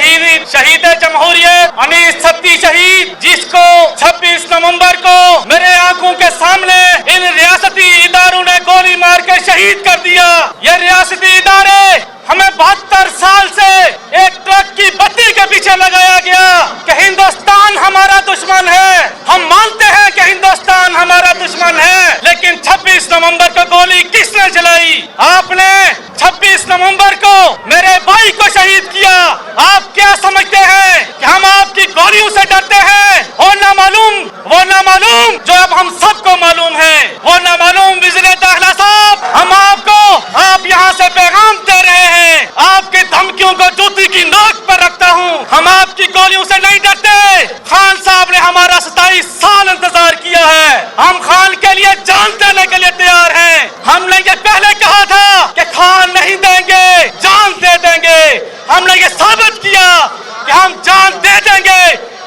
शहीद जमहूरियत अनीस सत्ती शहीद, जिसको 26 नवंबर को मेरे आंखों के सामने इन रियासती इदारों ने गोली मार के शहीद कर दिया। ये रियासती इदारे हमें 72 साल से एक ट्रक की बत्ती के पीछे लगाया गया कि हिंदुस्तान हमारा दुश्मन है। हम मानते हैं कि हिंदुस्तान हमारा दुश्मन है, लेकिन 26 नवंबर को गोली किसने चलाई? आपने 26 नवंबर को मेरे भाई को शहीद किया। आप क्या समझते हैं कि हम आपकी गोलियों से डरते हैं? वो ना मालूम जो अब हम सबको मालूम है, वो ना मालूम वज़ीर दाखिला साहब, हम आप यहाँ से पैगाम दे रहे हैं। आपकी धमकियों को जूती की नोक पर रखता हूँ। हम आपकी गोलियों से नहीं डरते। खान साहब ने हमारा 27 साल इंतजार किया है। हम खान के लिए जान देने के लिए तैयार हैं। हमने ये पहले कहा था कि खान नहीं देंगे, जान दे देंगे। हमने ये साबित किया कि हम जान दे देंगे,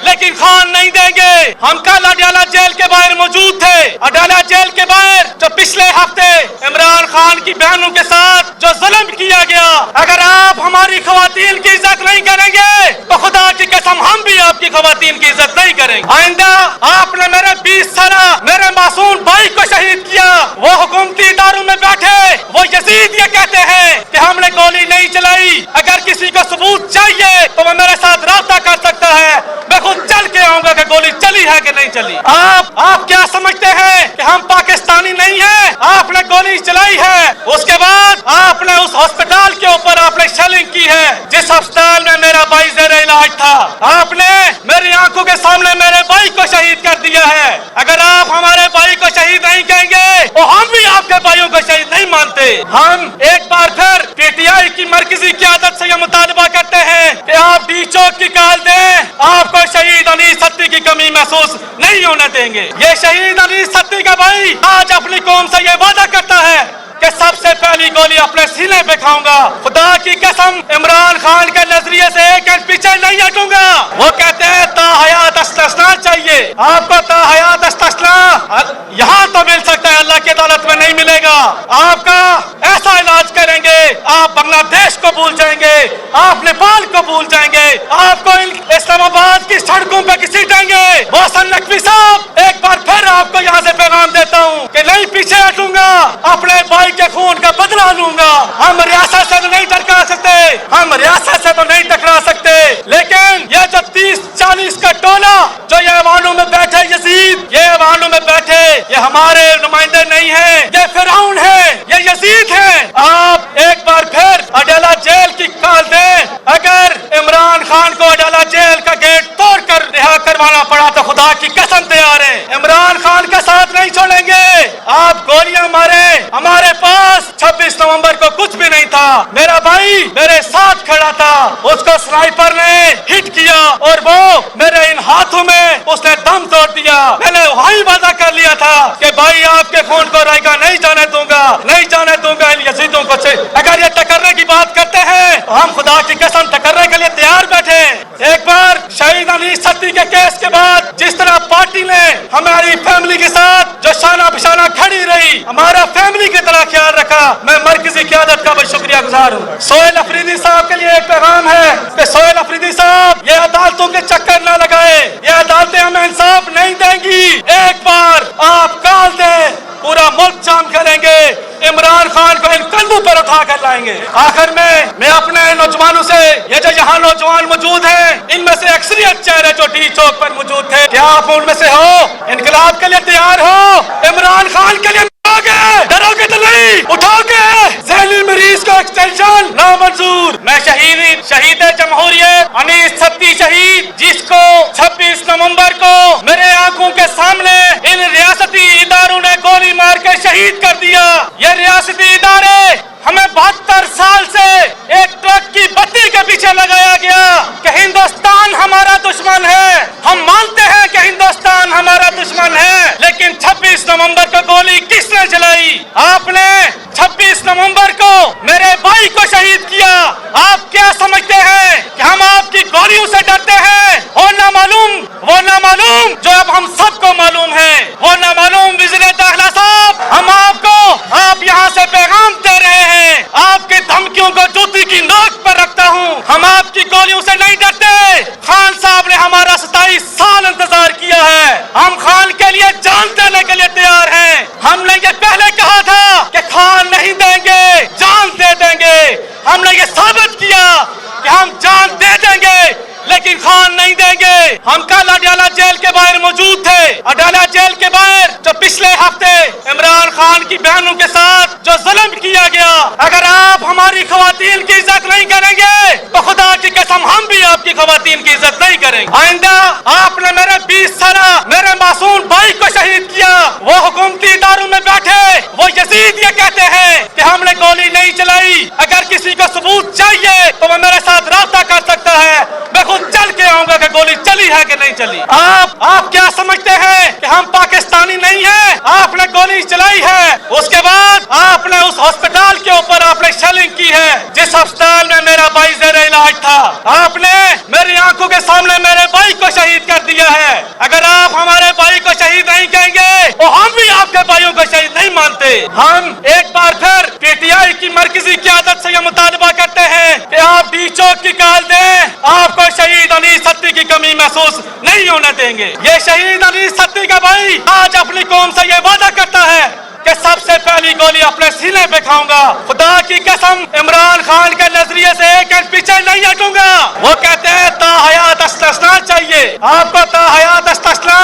लेकिन खान नहीं देंगे। हम कल अडाला जेल के बाहर मौजूद थे। अडाला जेल के बाहर जो पिछले हफ्ते इमरान खान की बहनों के साथ जो जुल्म किया गया, अगर आप हमारी खवातीन की इज्जत नहीं करेंगे तो खुदा की कसम हम भी आपकी खवातीन की इज्जत नहीं करेंगे। आइंदा आपने मेरे 20 साल मेरे मासूम भाई को शहीद किया। वो हुकूमती इदारों में बैठे वो यजीद ये कहते हैं कि हमने गोली नहीं चलाई। अगर किसी को सबूत चाहिए तो वो मेरे साथ राब्ता कर सकता है। मैं खुद चल के आऊंगा कि गोली चली है कि नहीं चली। आप क्या समझते हैं कि हम पाकिस्तानी नहीं हैं? आपने गोली चलाई है, उसके बाद आपने उस अस्पताल के ऊपर आपने शेलिंग की है जिस अस्पताल में मेरा भाई ज़ेर इलाज था। आपने मेरी आंखों के सामने मेरे भाई को शहीद कर दिया है। अगर आप हमारे भाई को शहीद नहीं कहेंगे तो हम भी आपके भाइयों को शहीद नहीं मानते। हम एक बार फिर पीटीआई की मरकजी क़यादत से यह मुतालबा करते हैं कि आप डी चौक की काल दें। आपको शहीद अनीस सत्ती की कमी महसूस नहीं होने देंगे। ये शहीद अनीस सत्ती का भाई आज अपनी कौम से ये वादा करता है कि सबसे पहली गोली अपने सीने पे खाऊंगा। खुदा की कसम इमरान खान के नजरिए से एक इंच पीछे नहीं हटूंगा। वो कहते हैं ताहयात इस्तिस्ना चाहिए। आपको ताहयात इस्तिस्ना यहाँ तो मिल सकता है, अल्लाह की अदालत में नहीं मिलेगा। आपका ऐसा इलाज करेंगे, आप बांग्लादेश को भूल जाएंगे, आप नेपाल को भूल जाएंगे, आपको इस्लामाबाद की सड़कों पे घसीटेंगे। मोहसिन नकवी साहब, एक बार फिर आपको यहाँ से पैगाम देता हूँ कि नहीं पीछे हटूंगा, अपने भाई के खून का बदला लूंगा। हम रियासत से तो नहीं टकरा सकते, हम रियासत से तो नहीं टकरा सकते, लेकिन ये जो 30-40 का टोला जो ये ऐवानों में बैठे यजीद, ये ऐवानों में बैठे ये हमारे नुमाइंदे नहीं है, ये फिरौन है, ये यजीद है। आप एक बार फिर अडाला जेल की काल दें। अगर इमरान खान को अडाला जेल का गेट तोड़ कर रिहा करवाना पड़ा तो खुदा की कसम तैयार है, इमरान खान का साथ नहीं छोड़ेंगे। आप गोलियां मारे, हमारे पास 26 नवंबर को कुछ भी नहीं था। मेरा भाई मेरे साथ खड़ा था, उसको स्नाइपर ने हिट किया और वो मेरे इन हाथों में उसने दम तोड़ दिया। मैंने वही वादा कर लिया था कि भाई आपके खून को रायगा नहीं जाने दूंगा, नहीं जाने दूंगा इन यजीदों को। अगर ये टकरने की बात करते हैं तो हम खुदा की कसम टकरने के लिए तैयार बैठे। एक बार शहीद अनीस सत्ती के केस के बाद जिस तरह पार्टी ने हमारी फैमिली के साथ जो शाना बिशाना खड़ी रही, हमारा फैमिली की तरह ख्याल रखा, मैं मरकजी क़यादत का बहुत शुक्रिया गुजार हूँ। सोहेल अफरीदी साहब के लिए एक पैगाम है कि सोहेल अफरीदी साहब ये अदालतों के चक्कर न लगाए, ये अदालतें हमें इंसाफ नहीं देंगी। एक बार आप काल दें, पूरा मुल्क जाम करेंगे, इमरान खान को इन कंधों पर उठा कर लाएंगे। आखिर में मैं अपने नौजवानों से, ये जो यहाँ नौजवान मौजूद हैं, इनमें से अक्सरियत चेहरे जो डी चौक पर मौजूद थे, क्या आप उनमें से हो? इनकलाब के लिए तैयार हो? इमरान खान के लिए डरोगे तो नहीं, उठोगे? ज़हनी मरीज को एक्सटेंशन नामंजूर। मैं शहीद जमहूरियत अनीस सत्ती शहीद, जिसको 26 नवंबर को मेरे आंखों के सामने इन रियासती इदारों ने गोली मार के शहीद कर दिया। ये रियासती इदारे हमें 72 साल से एक ट्रक की बत्ती के पीछे लगाया गया कि हिंदुस्तान हमारा दुश्मन है। हम मानते हैं कि हिंदुस्तान हमारा दुश्मन है, लेकिन 26 नवंबर को गोली किसने चलाई? आपने 26 नवंबर को मेरे भाई को शहीद किया। आप क्या समझते हैं कि हम आपकी गोलियों से डरते हैं? वो ना मालूम जो अब हम सबको मालूम है, वो ना मालूम वज़ीर दाखिला साहब, हम आप यहाँ से पैगाम दे रहे हैं। आपकी धमकियों को जूती की नोक पर रखता हूँ। हम आपकी नहीं डरते। खान साहब ने हमारा 27 साल इंतजार किया है, हम खान के लिए जान देने के लिए तैयार हैं। हमने ये पहले कहा था कि खान नहीं देंगे, जान दे देंगे। हमने ये साबित किया कि हम जान दे देंगे लेकिन खान नहीं देंगे। हम कल अडाला जेल के बाहर मौजूद थे। अडाला जेल के बाहर जो पिछले हफ्ते इमरान खान की बहनों के साथ जो जुल्म किया गया, अगर आप हमारी खवातीन की इज्जत नहीं करेंगे तो खुदा की कसम हम भी आपकी खवातीन की इज्जत नहीं करेंगे। आइंदा आपने मेरे 20 साल मेरे मासूम भाई को शहीद किया, वो हुकूमती इदारों में बैठे वो यजीद ये कहते हैं कि हमने गोली नहीं चलाई। अगर किसी को सबूत चाहिए तो वो मेरे साथ राब्ता कर सकता है, मैं खुद चल के आऊंगा कि गोली चली है कि नहीं चली। आप क्या समझते हैं कि हम पाकिस्तानी नहीं हैं? आपने गोली चलाई है, उसके बाद आपने उस हॉस्पिटल के ऊपर आपने शेलिंग की है जिस अस्पताल में मेरा भाई ज़ेरे इलाज था। आपने मेरी आंखों के सामने मेरे भाई को शहीद कर दिया है। अगर आप हमारे भाई को शहीद नहीं कहेंगे तो हम भी आपके भाइयों को शहीद नहीं मानते। हम एक बार फिर पीटीआई की मरकजी क़यादत से यह मुतालबा करते हैं कि आप डी चौक की काल दें, आपको शहीद अनीस सत्ती की कमी महसूस नहीं होने देंगे। ये शहीद अनीस सत्ती का भाई आज अपनी कौम से ये वादा करता है कि सबसे पहली गोली अपने सीने पे खाऊंगा। खुदा की कसम इमरान खान के नजरिए से एक इंच पीछे नहीं हटूंगा। वो कहते हैं ताहयात इस्तिस्ना चाहिए, आपको ताहयात इस्तिस्ना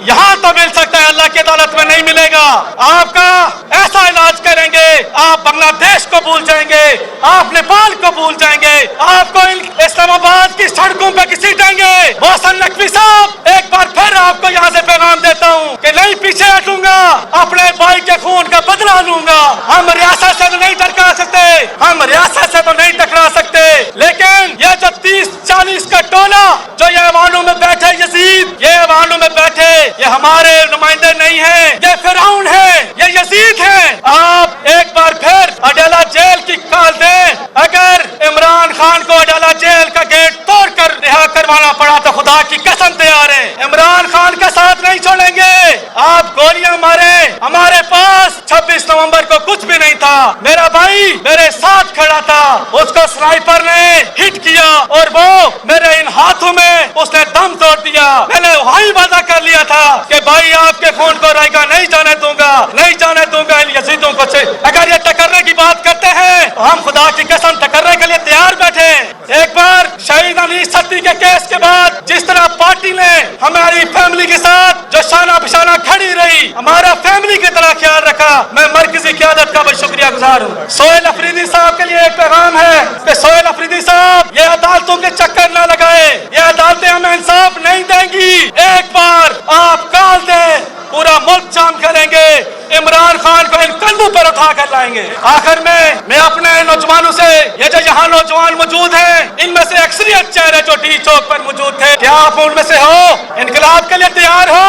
यहाँ तो मिल सकता है, अल्लाह की अदालत में नहीं मिलेगा। आपका ऐसा इलाज करेंगे आप बांग्लादेश को भूल जाएंगे, आप नेपाल को भूल जाएंगे, आपको इस्लामाबाद की सड़कों पे घसीटेंगे। मोहसिन नकवी साहब एक बार फिर आपको यहाँ से पैगाम देता हूँ कि नहीं पीछे हटूंगा, अपने भाई के खून का बदला लूंगा। हम रियासत से तो नहीं टकरा सकते, हम रियासत से तो नहीं टकरा सकते, लेकिन ये जो 30-40 का टोला जो ये ऐवानों में बैठे यजीद, ये ऐवानों में बैठे ये हमारे नुमाइंदे नहीं है, ये फिरौन है, ये यजीद है। आप एक बार फिर अडाला जेल की काल दें। अगर इमरान खान को अडाला जेल का गेट तोड़ कर रिहा करवाना पड़ा तो खुदा की कसम तैयार है, इमरान खान का साथ नहीं छोड़ेंगे। आप गोलियां मारे, हमारे पास 26 नवंबर को कुछ भी नहीं था, मेरा भाई मेरे साथ खड़ा था, उसको स्नाइपर ने हिट किया और वो मेरे इन हाथों में उसने दम तोड़ दिया। मैंने वही वादा कर लिया था कि भाई आपके खून को रहेगा नहीं जाने दूंगा, नहीं जाने दूंगा इन यजीदों को। अगर ये टकरने की बात करते हैं तो हम खुदा की कसम टकरने के लिए तैयार बैठे। एक बार शहीद अनीस सत्ती के केस के बाद जिस तरह पार्टी ने हमारी फैमिली के साथ जो शाना बिशाना खड़ी रही, हमारा फैमिली की तरह ख्याल रखा, मैं मरकजी क़यादत का बहुत शुक्रिया गुजार हूँ। सोहेल अफरीदी साहब के लिए एक पैगाम है कि सोहेल अफरीदी साहब ये अदालतों के चक्कर न लगाए, ये अदालतें हमें इंसाफ नहीं देंगी। एक बार आप काल दें, पूरा मुल्क जाम करेंगे, इमरान खान को इन कंधों पर उठा कर लाएंगे। आखिर में मैं अपने नौजवानों से, ये जो यहाँ नौजवान मौजूद हैं, इनमें से अक्सरियत चेहरे जो डी चौक पर मौजूद थे, क्या आप उनमें से हो? इनकलाब के लिए तैयार हो?